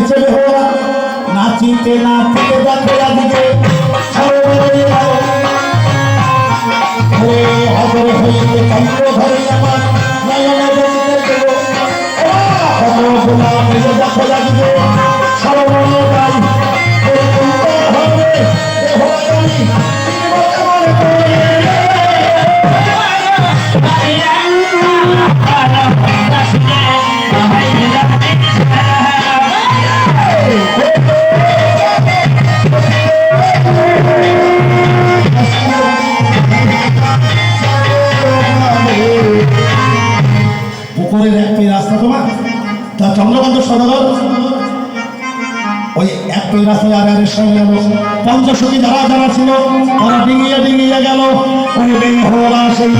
উঠেছে বেহুলা নাচিতে নাচিতে দেখো আজকে হজর হইতে চন্দ্র ধরে আমার নয়নে দেখতে দেব গোলা মিলে দেখো আজকে সর্বময় গাই হবে বেহুলা গাই কেমন করে পুকুরের একটি রাস্তা তোমার তা চন্দ্রকান্ত সদাগর ওই একটি রাস্তায় আগারের সঙ্গে গেল পঞ্চশতী যারা যারা ছিল তারা ডিঙিয়ে ডিঙিয়ে গেল ওই বেহুলা সেই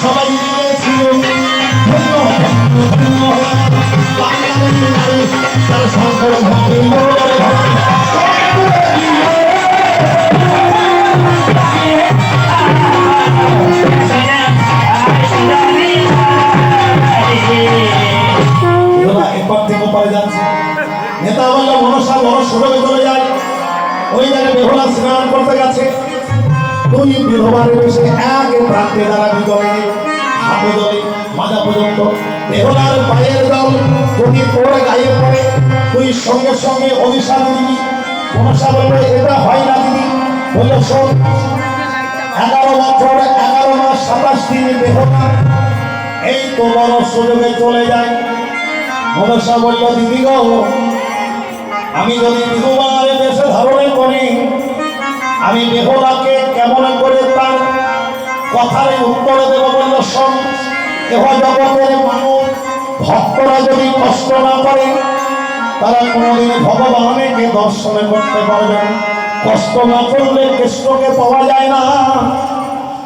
সবাই মিলেছিল তারা শঙ্কর ভক্তি এরপর থেকে পরে যাচ্ছে নেতা বলল মনসা বড় সুযোগে চলে যায় ওই জায়গায় বেহুলা স্নান করতে গেছে দুই বিধবার বেশে এক প্রান্তে দাঁড়াবি দলে হাতে দলে মাজা পর্যন্ত বেহুলার পায়ের দল যদি তোর গায়ে পড়ে তুই সঙ্গে সঙ্গে অভিশাপ দিবি মনসা বলবে এটা হয় না দিদি বলল শোন 11 বছর 11 মাস 27 দিন বেহুলা এই তো বড় সুযোগে চলে যায় মনসা বলল দিদি গো আমি যদি বিধবার বেশে ধারণে করি আমি বেহুলাকে কেমন করে তার কথার উত্তর দেব বলল শোন এহ জগতের মানুষ ভক্তরা যদি কষ্ট না করে তারা কোনোদিন ভগবানকে দর্শনে করতে পারবে কষ্ট না করলে কৃষ্ণকে পাওয়া যায় না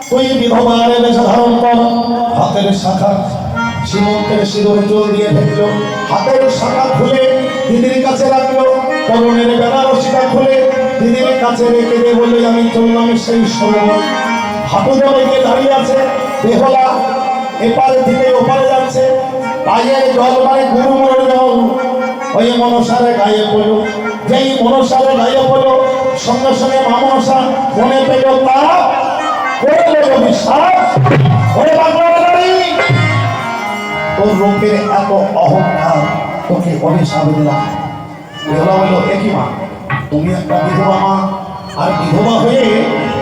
তুই বিধবার বেশে ধারণ কর হাতের শাখা সীমন্তের সিঁদুর চুল দিয়ে ফেলল হাতের শাখা খুলে দিদির কাছে রাখলো তরুণের বেনারসিটা খুলে দিদির কাছে রেখে দিয়ে বললে আমি চললাম সেই সময় হাঁটু জলে গিয়ে দাঁড়িয়ে আছে বেহুলা এপারে থেকে ওপারে যাচ্ছে পায়ের জল মানে গুরুমুরের জল ওই মনসারে গায়ে পড়ল যেই মনসারে গায়ে পড়ল সঙ্গে সঙ্গে মা মনসা মনে পেল তা করলে অভিশাপ ওরে বাংলাবাড়ি তোর লোকের এত অহংকার তোকে অভিশাপ দিলাম বেহুলা বলল একই মা তুমি একটা বিধবা মা আর বিধবা হয়ে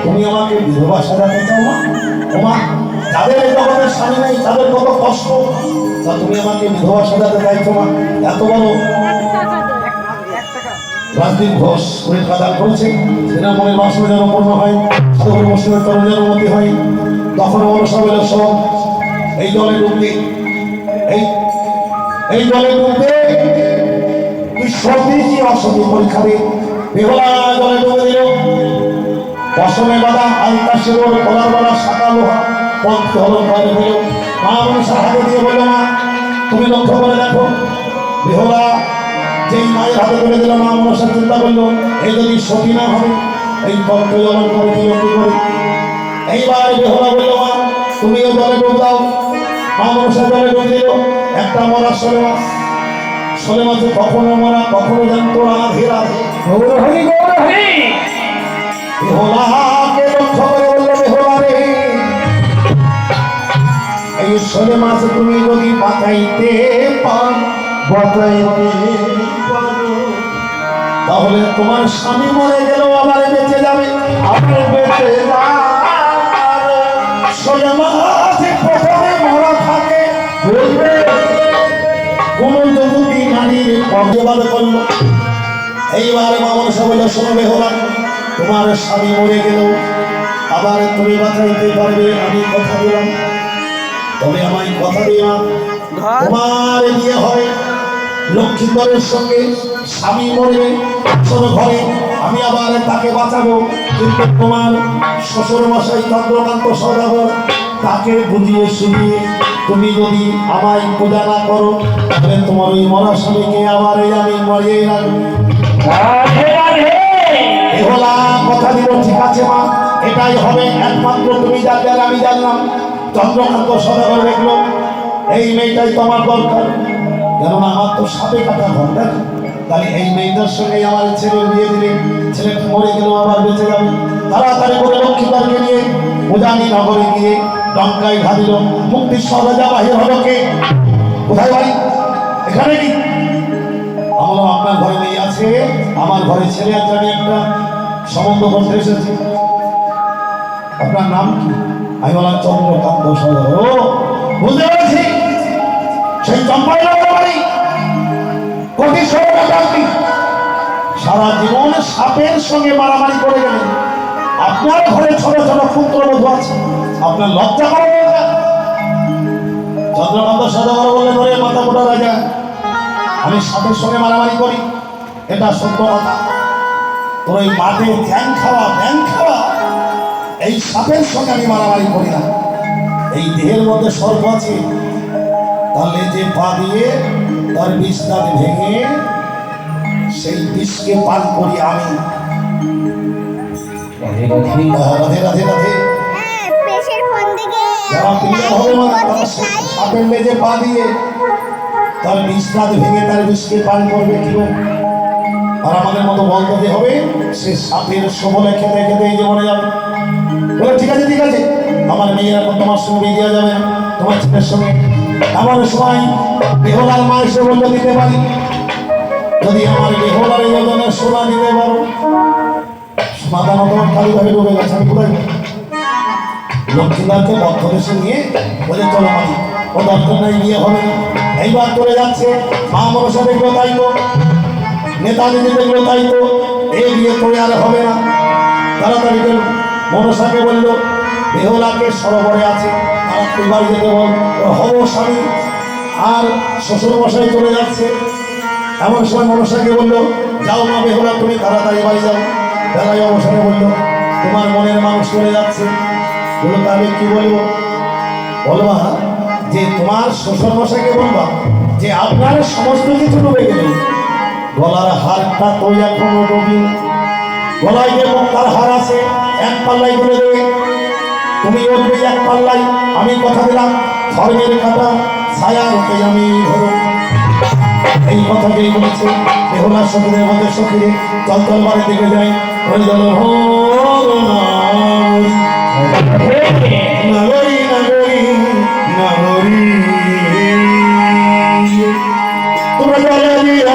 তুমি আমাকে বিধবা সাজাতে চাও মা ও মা যাদের এই জগতের স্বামী নেই তাদের কত কষ্ট তা তুমি আমাকে বিধবা সাজাতে চাইছো মা এত বড় রাজদীপ ঘোষ পরীক্ষা দান করেছে সেটা মনে বাসনা যেন পূর্ণ হয় সাধু মুসলিমের তরুণ যেন উন্নতি হয় তখন মনসা বলে সব এই দলে ঢুকতে এই দলে ঢুকতে তুই সতী কি অসতী পরীক্ষা দে বেহুলা দলে ঢুকে দিল পশমে বাঁধা আলতা শিরোর কলার বাঁধা শাখা লোহা পথ হলন করে দিল মা মনসা হাতে দিয়ে বলল মা তুমি লক্ষ্য করে দেখো বেহুলা যেই মায়ের হাতে করে দিল মা মনসা চিন্তা করলো এই যদি সতী না হবে এই পথ হলন করে দিল কি করে এইবার বেহুলা বলল মা তুমিও দলে ঢুক দাও মা মনসা দলে ঢুকে দিল একটা মরা সরে মাছ সরে মাঝে কখনো মরা কখনো জানতো রাধে রাধে বেহুলাকে লক্ষ্য করে বলল মাছ তুমি যদি বাঁচাইতে পারো, তাহলে তোমার স্বামী মরে গেলেও আবার বেঁচে যাবে। সোজা মাছে প্রথমে মরা থাকে, কোন যুবতী নারীর পর্যবাদ করলো। এইবার মামন সব শুনবে হলাম, তোমার স্বামী মরে গেলেও আবার তুমি বাঁচাইতে পারবে, আমি কথা দিলাম। তবে আমায় কথা দিলাম, তোমার বিয়ে হয় লক্ষ্মীধরের সঙ্গে, স্বামী মরবে ছোট ঘরে, আমি আবার তাকে বাঁচাবো। কিন্তু তোমার শ্বশুর মশাই চন্দ্রকান্ত সদাগর, তাকে বুঝিয়ে শুনিয়ে তুমি যদি আমায় পূজা না করো, তাহলে তোমার ওই মরা স্বামীকে আবার আমি মরিয়ে রাখবো। এহলা কথা দিল, ঠিক আছে মা, এটাই হবে। একমাত্র তুমি জানলে আর আমি জানলাম। চন্দ্রকান্ত সদাগর দেখলো এই মেয়েটাই তো আমার দরকার, কেননা আমার তো সাপে কাটা ঘর, দেখ তাহলে এই মেয়েটার সঙ্গে আমার ছেলে বিয়ে দিলে ছেলে মরে গেলেও আবার বেঁচে যাবে। তাড়াতাড়ি করে লক্ষ্মীধরকে নিয়ে উজানি নগরে গিয়ে লঙ্কায় ঘাদিল। মুক্তিশ্বর রাজা বাহির হলো, কে কোথায় বাড়ি? এখানে কি? আমার আপনার ঘরে মেয়ে আছে, আমার ঘরে ছেলে আছে, আমি একটা সম্বন্ধ করতে এসেছি। আপনার নাম কি? আমি বললাম চন্দ্রকান্ত সদাগর। ও বুঝতে পেরেছি, সেই চম্পাই বাড়ি কোটি আপনি সারা জীবন সাপের সঙ্গে মারামারি করে গেলেন, আপনার ঘরে ছোট ছোট পুত্রবধূ আছে, আপনার লজ্জা করে না? চন্দ্রকান্ত সদাগর বললেন, ওরে মাথা মোটা রাজা, আমি সাপের সঙ্গে মারামারি করি, এটা সত্য কথা। তোর ওই মাঠে ধ্যান খাওয়া এই সাপের সঙ্গে আমি মারামারি করি না। এই দেহের মধ্যে সর্প আছে, তার লেজে পা দিয়ে তার বিষ দাঁত ভেঙে সেই বিষকে পান করি আমি। রাধে রাধে রাধে। সাপের লেজে পা দিয়ে তার বিষ দাঁত ভেঙে তার বিষকে পান করবে কেউ? আর আমাদের মতো বলতে যে হবে সে সাপের সবলে খেতে খেতে এই যে মরে যাবে। বলে ঠিক আছে ঠিক আছে, আমার মেয়ে এখন তোমার সঙ্গে বিয়ে দেওয়া যাবে না, তোমার ছেলের সঙ্গে। আমার সময় বেহলার মা এসে বললো দিতে পারি, যদি আমার বেহলার এই ওজনের সোনা দিতে পারো। মাথা মতো খালিভাবে ডুবে গেছে, আমি কোথায় লক্ষ্মীধরকে বদ্ধদেশে নিয়ে বলে চলো মানি, ও দরকার নাই, বিয়ে হবে না। এইবার করে যাচ্ছে, মা মনসা দেখলো তাই তো, নেতাজি দেখলো তাই তো, এই বিয়ে করে আর হবে না। তাড়াতাড়ি করে মনসাকে বললো বেহলাকে সরোবরে আছে, তাড়াতাড়ি বাড়ি যেতে বল, হব স্বামী। আর শ্বশুর মশাই চলে যাচ্ছে, এমন সময় মনসাকে বললো যাও মা বেহলা, তুমি তাড়াতাড়ি বাড়ি যাও। বেলায় অবসরে বললো তোমার মনের মানুষ চলে যাচ্ছে। বললো তাহলে কি বলবো? বলবা যে তোমার শ্বশুর মশাইকে বলবা যে আপনার সমস্ত কিছু ডুবে গেলে, গলার হারটা তো এখনো ডুবি, গলায় যে মুক্তার হার আছে এক পাল্লাই করে দেবে, তুমি উঠবে এক পাল্লাই। আমি কথা দিলাম ধর্মের কাটা ছায়া রূপে আমি ধরো। এই কথাকেই বলেছে বেহুলার সখীদের মধ্যে সখীরে চল চল বাড়ি দিকে যাই, হয়ে গেল নাগরী নাগরী নাগরী তোমরা চলে দিয়া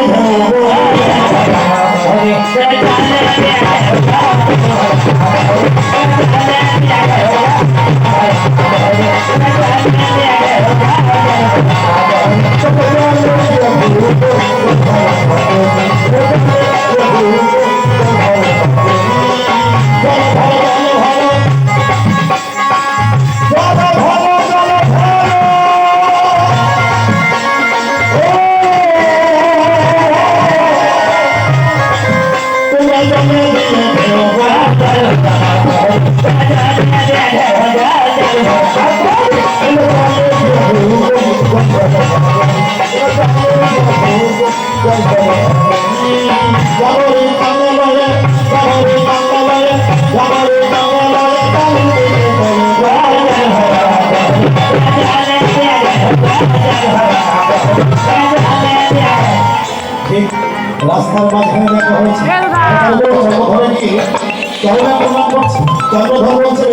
রাস্তার মাঝখানে দেখা হয়েছে, ঘরে গিয়ে চন্দ্রধর বলছে